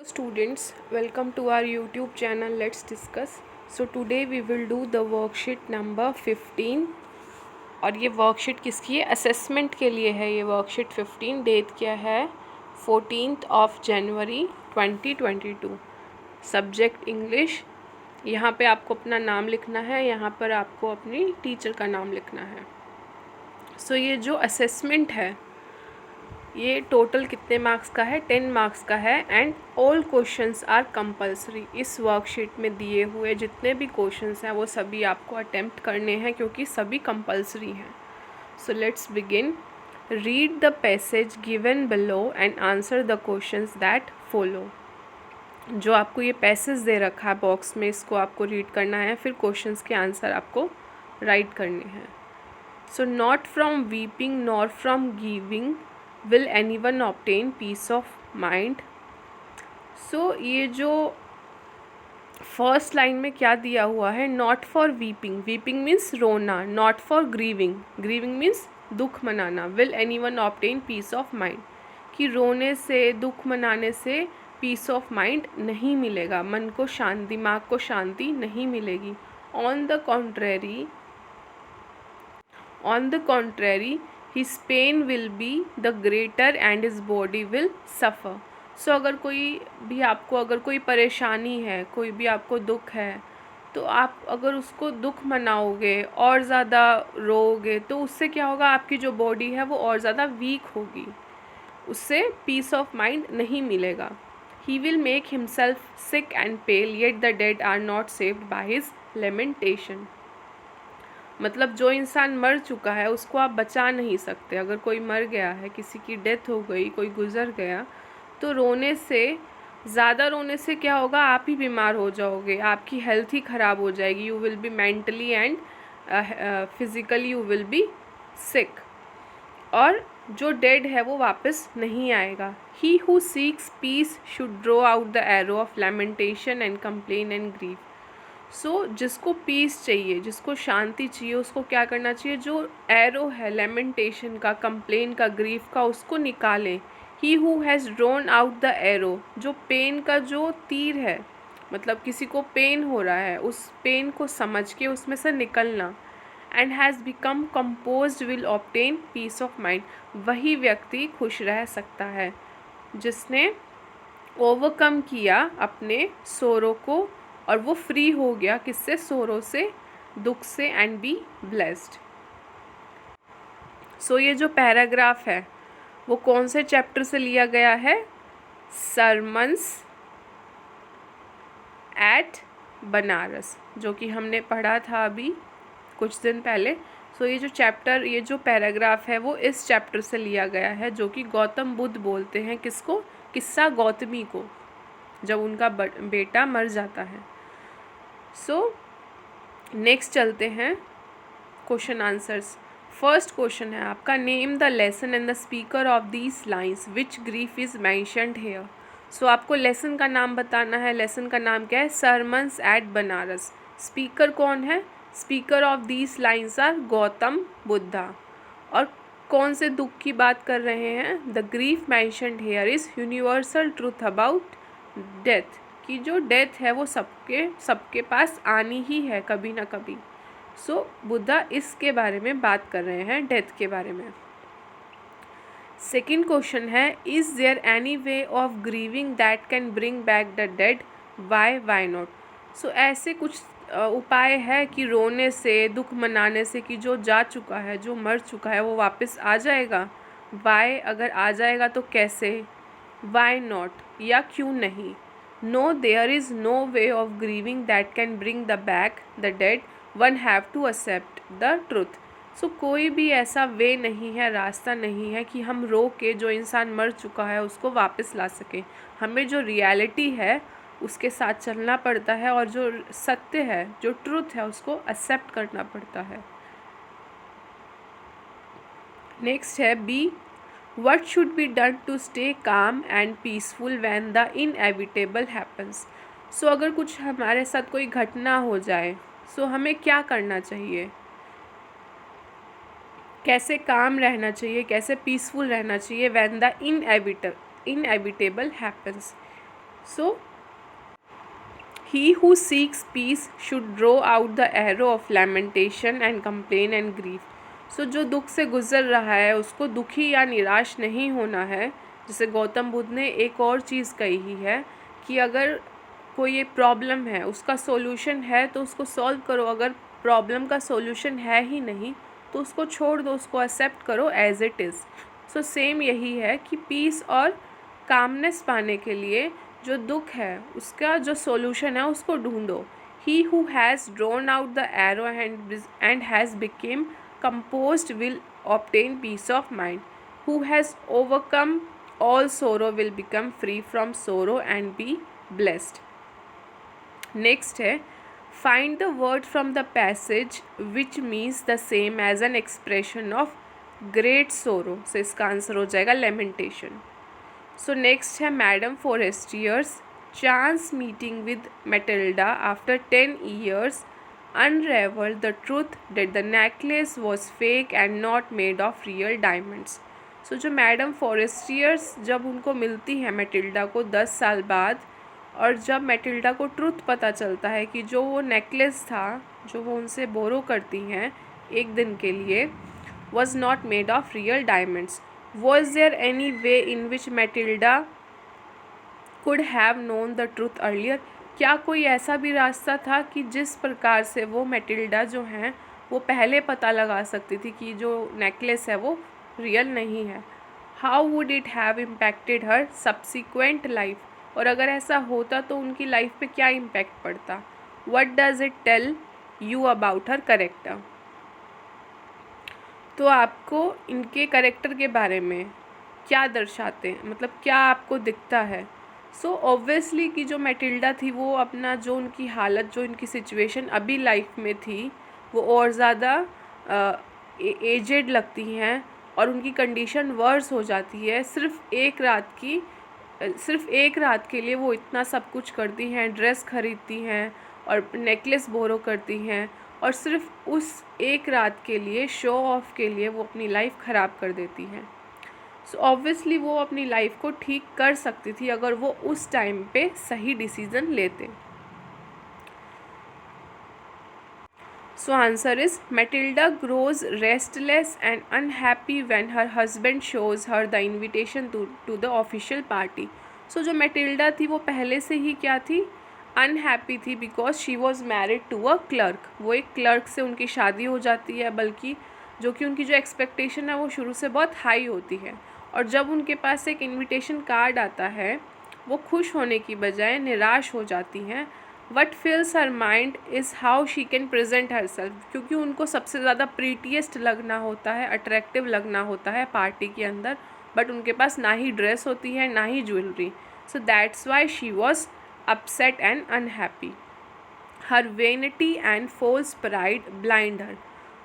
Students, welcome to our YouTube channel. Let's discuss. So today we will do the worksheet number 15 और ये worksheet किसकी है? Assessment के लिए है ये वर्कशीट 15। डेट क्या है? 14 जनवरी 2022। Subject English. यहाँ पे आपको अपना नाम लिखना है, यहाँ पर आपको अपनी टीचर का नाम लिखना है। सो ये जो असेसमेंट है ये टोटल कितने मार्क्स का है? 10 मार्क्स का है and all questions are compulsory. इस वर्कशीट में दिए हुए जितने भी क्वेश्चंस हैं वो सभी आपको अटेम्प्ट करने हैं क्योंकि सभी कंपलसरी हैं। So let's begin. Read the passage given below and answer the questions that follow. जो आपको ये पैसेज दे रखा है बॉक्स में, इसको आपको रीड करना है, फिर क्वेश्चंस के आंसर आपको राइट करने हैं। So not from weeping nor from giving will anyone obtain peace of mind। So ये जो फर्स्ट लाइन में क्या दिया हुआ है? Not for weeping, weeping means रोना, not for grieving, grieving means दुख मनाना। Will anyone obtain peace of mind, कि रोने से, दुख मनाने से पीस ऑफ माइंड नहीं मिलेगा, मन को शांति, दिमाग को शांति नहीं मिलेगी। On the contrary his pain will be the greater and his body will suffer। सो अगर कोई परेशानी है, कोई भी आपको दुख है, तो आप अगर उसको दुख मनाओगे और ज़्यादा रोओगे तो उससे क्या होगा? आपकी जो बॉडी है वो और ज़्यादा वीक होगी, उससे पीस ऑफ माइंड नहीं मिलेगा। he will make himself sick and pale yet the dead are not saved by his lamentation। मतलब जो इंसान मर चुका है उसको आप बचा नहीं सकते। अगर कोई मर गया है, किसी की डेथ हो गई, कोई गुजर गया, तो रोने से, ज़्यादा रोने से क्या होगा? आप ही बीमार हो जाओगे, आपकी हेल्थ ही ख़राब हो जाएगी। You will be mentally and physically you will be sick. और जो डेड है वो वापस नहीं आएगा। He who seeks peace should draw out the arrow of lamentation and complain and grief. So जिसको पीस चाहिए, जिसको शांति चाहिए, उसको क्या करना चाहिए? जो एरो है लेमेंटेशन का, कंप्लेन का, ग्रीफ का, उसको निकालें। He who has drawn out the arrow, जो पेन का जो तीर है, मतलब किसी को पेन हो रहा है, उस पेन को समझ के उसमें से निकलना। And has become composed will obtain peace of mind, वही व्यक्ति खुश रह सकता है जिसने ओवरकम किया अपने सोरो को और वो फ्री हो गया किससे? सोरो से, दुख से, एंड बी ब्लेस्ड। सो ये जो पैराग्राफ है वो कौन से चैप्टर से लिया गया है? सरमन्स एट बनारस, जो कि हमने पढ़ा था अभी कुछ दिन पहले। सो ये जो पैराग्राफ है वो इस चैप्टर से लिया गया है, जो कि गौतम बुद्ध बोलते हैं किसको? किस्सा गौतमी को, जब उनका बेटा मर जाता है। सो नेक्स्ट चलते हैं क्वेश्चन आंसर्स। फर्स्ट क्वेश्चन है आपका, name the lesson and the speaker of these lines which grief is mentioned here. So आपको लेसन का नाम बताना है। लेसन का नाम क्या है? Sermons eight Banaras. स्पीकर कौन है? Speaker of these lines are Gautam Buddha. और कौन से दुख की बात कर रहे हैं? The grief mentioned here is universal truth about death, कि जो डेथ है वो सबके पास आनी ही है कभी ना कभी। सो बुद्धा इसके बारे में बात कर रहे हैं, डेथ के बारे में। सेकंड क्वेश्चन है, is there any way of grieving that can bring back the dead, why not. So ऐसे कुछ उपाय है कि रोने से, दुख मनाने से, कि जो जा चुका है, जो मर चुका है, वो वापस आ जाएगा। वाई, अगर आ जाएगा तो कैसे? वाई नॉट, या क्यों नहीं? No, there is no way of grieving that can bring the back the dead, one have to accept the truth. So कोई भी ऐसा वे नहीं है, रास्ता नहीं है कि हम रो के जो इंसान मर चुका है उसको वापस ला सकें। हमें जो रियलिटी है उसके साथ चलना पड़ता है, और जो सत्य है, जो ट्रुथ है, उसको एक्सेप्ट करना पड़ता है। नेक्स्ट है B, What should be done to stay calm and peaceful when the inevitable happens। सो अगर कुछ हमारे साथ कोई घटना हो जाए, सो हमें क्या करना चाहिए? कैसे काम रहना चाहिए, कैसे पीसफुल रहना चाहिए? when the inevitable happens। So he who seeks peace should draw out the arrow of lamentation and complaint and grief. So जो दुख से गुजर रहा है उसको दुखी या निराश नहीं होना है. जैसे गौतम बुद्ध ने एक और चीज़ कही है कि अगर कोई ये प्रॉब्लम है उसका सॉल्यूशन है तो उसको सॉल्व करो, अगर प्रॉब्लम का सॉल्यूशन है ही नहीं तो उसको छोड़ दो, उसको एक्सेप्ट करो as it is. So same यही है कि पीस और कामनेस पाने के लिए जो दुख है उसका जो सॉल्यूशन है उसको ढूंढो. He who has drawn out the arrow and has became composed will obtain peace of mind. Who has overcome all sorrow will become free from sorrow and be blessed. Next है find the word from the passage which means the same as an expression of great sorrow. So इसका answer हो जाएगा lamentation. So next है Madame Forestier's chance meeting with Matilda after 10 years unraveled the truth that the necklace was fake and not made of real diamonds. So जो madam फॉरेस्टियर्स जब उनको मिलती है Matilda को 10 साल बाद, और जब मैटिल्डा को ट्रुथ पता चलता है कि जो वो नेकलेस था जो वो उनसे बोरो करती हैं एक दिन के लिए was not made of real diamonds. Was there any way in which Matilda could have known the truth earlier? क्या कोई ऐसा भी रास्ता था कि जिस प्रकार से वो मैटिल्डा जो हैं वो पहले पता लगा सकती थी कि जो नेकलेस है वो रियल नहीं है? How would it have impacted her subsequent life? और अगर ऐसा होता तो उनकी लाइफ पे क्या इम्पैक्ट पड़ता? What does it tell you about her character? तो आपको इनके करेक्टर के बारे में क्या दर्शाते हैं, मतलब क्या आपको दिखता है? सो ऑब्वियसली कि जो मैटिल्डा थी वो अपना जो उनकी हालत, जो उनकी सिचुएशन अभी लाइफ में थी वो और ज़्यादा एजेड लगती हैं और उनकी कंडीशन वर्स हो जाती है. सिर्फ एक रात के लिए वो इतना सब कुछ करती हैं, ड्रेस खरीदती हैं और नेकलेस बोरो करती हैं, और सिर्फ उस एक रात के लिए शो ऑफ के लिए वो अपनी लाइफ ख़राब कर देती हैं. सो ऑब्वियसली वो अपनी लाइफ को ठीक कर सकती थी अगर वो उस टाइम पे सही डिसीज़न लेते. So answer is Matilda grows restless and unhappy when her husband shows her the invitation to the official party. So जो मैटिल्डा थी वो पहले से ही क्या थी, अनहैप्पी थी, because she was married to a clerk. वो एक क्लर्क से उनकी शादी हो जाती है, बल्कि जो कि उनकी जो एक्सपेक्टेशन है वो शुरू से बहुत हाई होती है, और जब उनके पास एक इनविटेशन कार्ड आता है वो खुश होने की बजाय निराश हो जाती हैं. What fills her mind is how she can present herself, क्योंकि उनको सबसे ज़्यादा प्रीटीएस्ट लगना होता है, अट्रैक्टिव लगना होता है पार्टी के अंदर, बट उनके पास ना ही ड्रेस होती है ना ही jewellery. So that's why she was upset and unhappy. Her vanity and false pride blind her.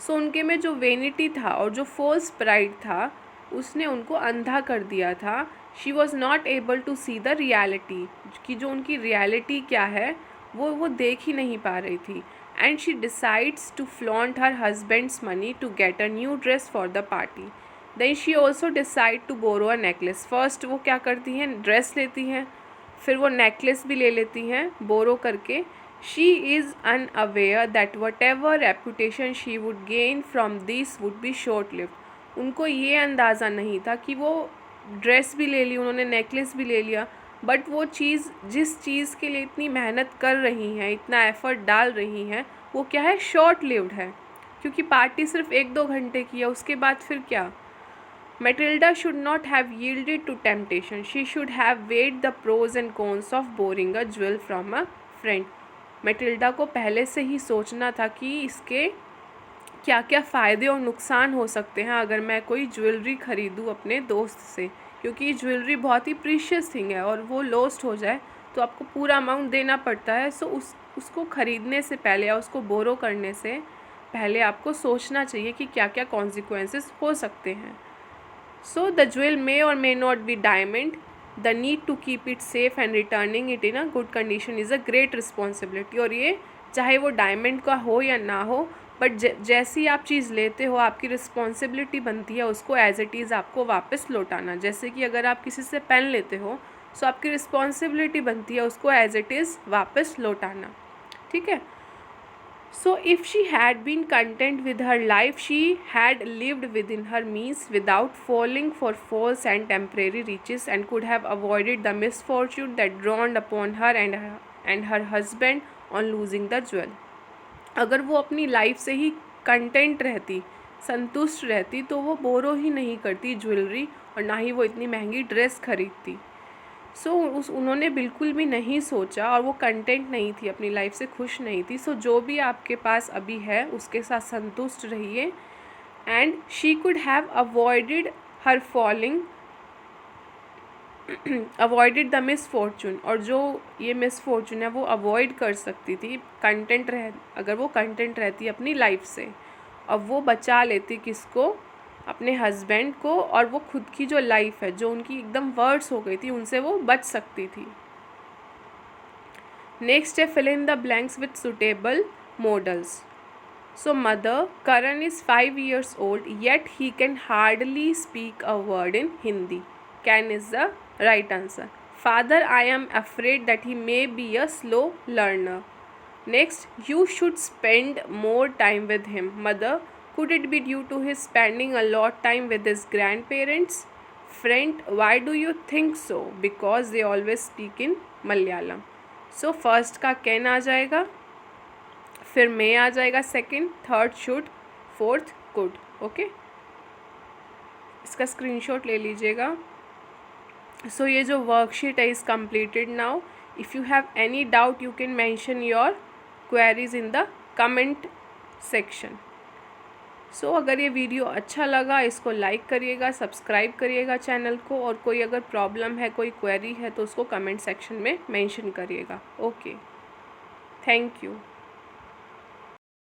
So उनके में जो वेनिटी था और जो फॉल्स प्राइड था उसने उनको अंधा कर दिया था. She was not able to see the reality, कि जो उनकी रियलिटी क्या है वो देख ही नहीं पा रही थी. And she decides to flaunt her husband's money to get a new dress for the party. Then she also decide to borrow a necklace. First वो क्या करती हैं, ड्रेस लेती हैं, फिर वो नेकलेस भी ले लेती हैं बोरो करके. She is unaware that what ever reputation she would gain from this would be short lived. उनको ये अंदाज़ा नहीं था कि वो ड्रेस भी ले ली, उन्होंने नेकलेस भी ले लिया, बट वो चीज़ जिस चीज़ के लिए इतनी मेहनत कर रही हैं, इतना एफ़र्ट डाल रही हैं, वो क्या है, शॉर्ट लिव्ड है, क्योंकि पार्टी सिर्फ 1-2 घंटे की है, उसके बाद फिर क्या. Matilda should not have yielded to temptation. She should have weighed the pros and cons of borrowing a jewel from a friend. Matilda को पहले से ही सोचना था कि इसके क्या क्या फ़ायदे और नुकसान हो सकते हैं अगर मैं कोई ज्वेलरी ख़रीदूँ अपने दोस्त से, क्योंकि ज्वेलरी बहुत ही प्रीशियस थिंग है और वो लॉस्ट हो जाए तो आपको पूरा अमाउंट देना पड़ता है. सो उसको ख़रीदने से पहले या उसको बोरो करने से पहले आपको सोचना चाहिए कि क्या क्या कॉन्सिक्वेंसेस हो सकते हैं. So the jewel may or may not be diamond. The need to keep it safe and returning it in a good condition is a great responsibility. और ये चाहे वो डायमंड का हो या ना हो, बट जैसी आप चीज़ लेते हो आपकी रिस्पॉन्सिबिलिटी बनती है उसको एज इट इज़ आपको वापस लौटाना. जैसे कि अगर आप किसी से पेन लेते हो सो आपकी रिस्पॉन्सिबिलिटी बनती है उसको एज इट इज़ वापस लौटाना, ठीक है। So if she had been content with her life, she had lived with in her means without falling for false and temporary riches and could have avoided the misfortune that drawn upon her and her husband on losing the jewel. अगर वो अपनी life से ही content रहती, संतुष्ट रहती, तो वो बोरो ही नहीं करती ज्वेलरी और ना ही वो इतनी महंगी ड्रेस खरीदती। उन्होंने बिल्कुल भी नहीं सोचा और वो कंटेंट नहीं थी, अपनी लाइफ से खुश नहीं थी। जो भी आपके पास अभी है उसके साथ संतुष्ट रहिए। And she could have avoided her falling, avoided the misfortune, और जो ये मिसफॉर्चून है वो अवॉइड कर सकती थी अगर वो कंटेंट रहती अपनी लाइफ से। अब वो बचा लेती किसको, अपने हस्बैंड को, और वो खुद की जो लाइफ है जो उनकी एकदम वर्ड्स हो गई थी उनसे वो बच सकती थी। नेक्स्ट है fill in the blanks with suitable modals. So mother, Karan is 5 years old yet he can hardly speak a word in Hindi. Can is the right answer. Father, I am afraid that he may be a slow learner. Next, you should spend more time with him. Mother, could it be due to his spending a lot time with his grandparents? Friend, why do you think so? Because they always speak in Malayalam. So first का can आ जाएगा, फिर may आ जाएगा second, third should, fourth could. Okay, इसका screenshot ले लीजिएगा। सो ये जो worksheet है is completed now. If you have any doubt you can mention your queries in the comment section. सो अगर ये वीडियो अच्छा लगा इसको लाइक करिएगा, सब्सक्राइब करिएगा चैनल को, और कोई अगर प्रॉब्लम है, कोई क्वेरी है तो उसको कमेंट सेक्शन में मेंशन करिएगा। Okay, thank you.